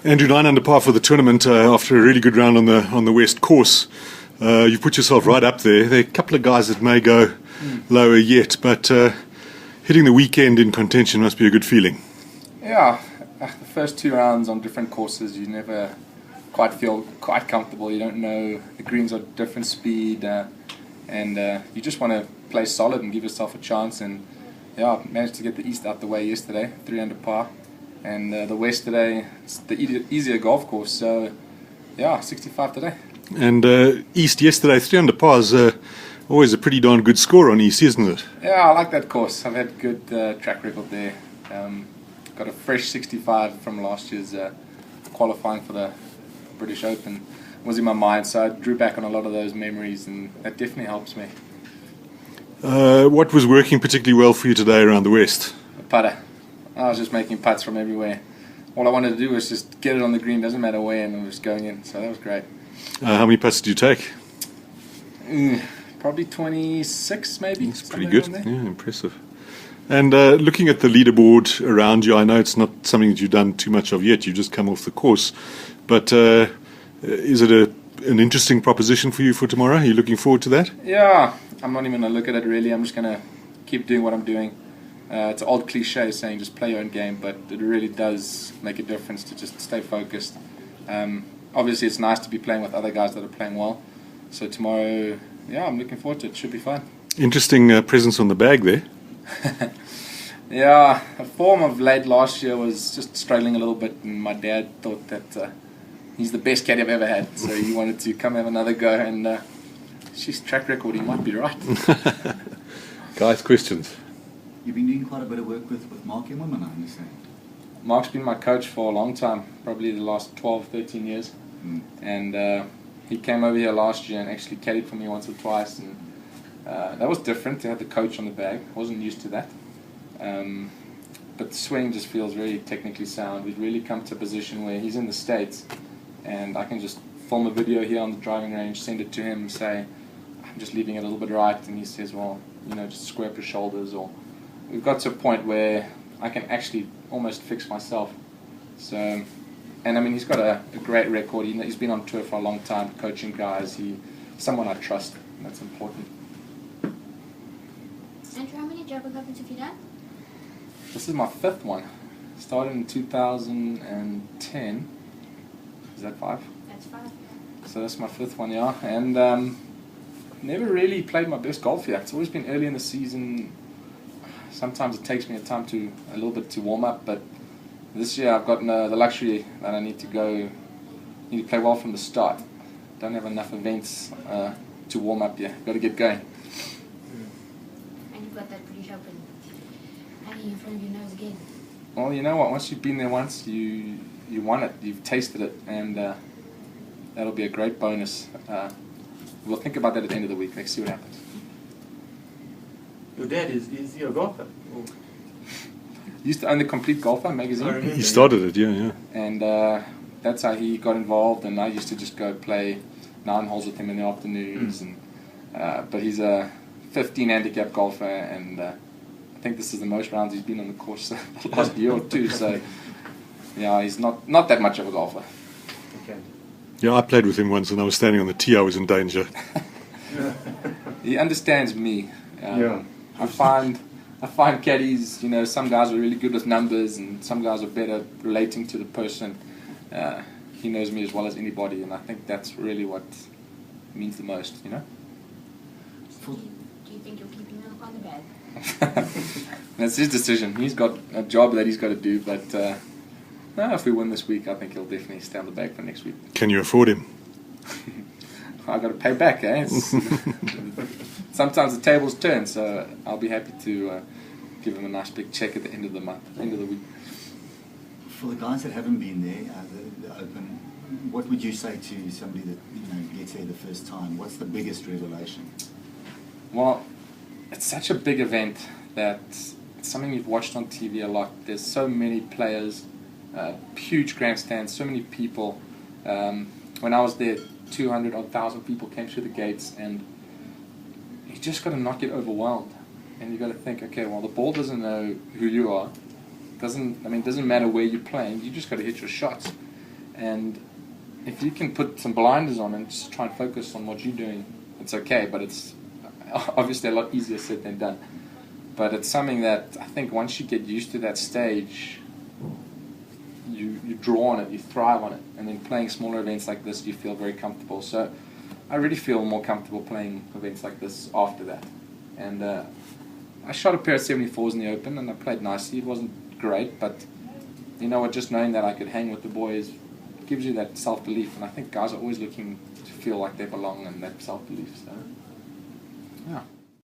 Andrew, 9 under par for the tournament after a really good round on the West course. You've put yourself right up there. There are a couple of guys that may go lower yet, but hitting the weekend in contention must be a good feeling. Yeah, the first 2 rounds on different courses, you never quite feel quite comfortable. You don't know, the greens are different speed, and you just want to play solid and give yourself a chance. And yeah, managed to get the East out the way yesterday, 3 under par. And the West today, it's the easier golf course, so yeah, 65 today. And East yesterday, 3 under par is always a pretty darn good score on East, isn't it? Yeah, I like that course. I've had good track record there. Got a fresh 65 from last year's qualifying for the British Open. Was in my mind, so I drew back on a lot of those memories, and that definitely helps me. What was working particularly well for you today around the West? A putter. I was just making putts from everywhere. All I wanted to do was just get it on the green, doesn't matter where, and it was going in, so that was great. How many putts did you take? Probably 26 maybe. That's pretty good, yeah, impressive. And looking at the leaderboard around you, I know it's not something that you've done too much of yet, you've just come off the course, but is it an interesting proposition for you for tomorrow? Are you looking forward to that? Yeah, I'm not even going to look at it really, I'm just going to keep doing what I'm doing. It's an old cliche saying just play your own game, but it really does make a difference to just stay focused. Obviously it's nice to be playing with other guys that are playing well, so tomorrow, yeah, I'm looking forward to it. Should be fun. Interesting presence on the bag there. Yeah, a form of late last year was just struggling a little bit, and my dad thought that he's the best caddy I've ever had, so he wanted to come have another go, and she's track record, he might be right. Guys, questions? You've been doing quite a bit of work with Mark and women, I understand. Mark's been my coach for a long time, probably the last 12, 13 years. And he came over here last year and actually caddied for me once or twice. And that was different to have the coach on the bag. I wasn't used to that. But the swing just feels very technically sound. We've really come to a position where he's in the States and I can just film a video here on the driving range, send it to him and say, I'm just leaving it a little bit right. And he says, well, just square up your shoulders, or we've got to a point where I can actually almost fix myself. So, and I mean, he's got a great record. He's been on tour for a long time, coaching guys. He's someone I trust, and that's important. Andrew, how many Joburg Opens have you done? This is my 5th one. Started in 2010. Is that 5? That's 5. So that's my 5th one, yeah. And never really played my best golf yet. It's always been early in the season. Sometimes it takes me a little bit to warm up, but this year I've got the luxury that I need to play well from the start. Don't have enough events to warm up yet. Got to get going. And you've got that British Open hanging in front of your nose again. Well, you know what? Once you've been there once, you won it. You've tasted it, and that'll be a great bonus. We'll think about that at the end of the week. Let's see what happens. Your dad, is he a golfer? He used to own the Complete Golfer magazine. He started it, yeah. And that's how he got involved, and I used to just go play 9 holes with him in the afternoons. But he's a 15 handicap golfer, and I think this is the most rounds he's been on the course the last year or 2, so yeah, he's not that much of a golfer. Okay. Yeah, I played with him once and I was standing on the tee, I was in danger. He understands me. Yeah. I find caddies, some guys are really good with numbers and some guys are better relating to the person. He knows me as well as anybody, and I think that's really what means the most, Do you think you'll keep him on the bag? That's his decision. He's got a job that he's got to do, but if we win this week, I think he'll definitely stay on the bag for next week. Can you afford him? I've got to pay back, eh? Sometimes the tables turn, so I'll be happy to give him a nice big check at the end of the month, end of the week. For the guys that haven't been there, the Open, what would you say to somebody that gets there the first time? What's the biggest revelation? Well, it's such a big event that it's something you've watched on TV a lot. There's so many players, huge grandstands, so many people. When I was there, 200,000 people came through the gates, and you just got to not get overwhelmed. And you got to think, okay, well, the ball doesn't know who you are. Doesn't matter where you're playing. You just got to hit your shots. And if you can put some blinders on and just try and focus on what you're doing, it's okay, but it's obviously a lot easier said than done. But it's something that I think once you get used to that stage, you draw on it, you thrive on it, and then playing smaller events like this, you feel very comfortable. So I really feel more comfortable playing events like this after that. And I shot a pair of 74s in the Open, and I played nicely. It wasn't great, but you know what, just knowing that I could hang with the boys gives you that self-belief, and I think guys are always looking to feel like they belong and that self-belief. So, yeah.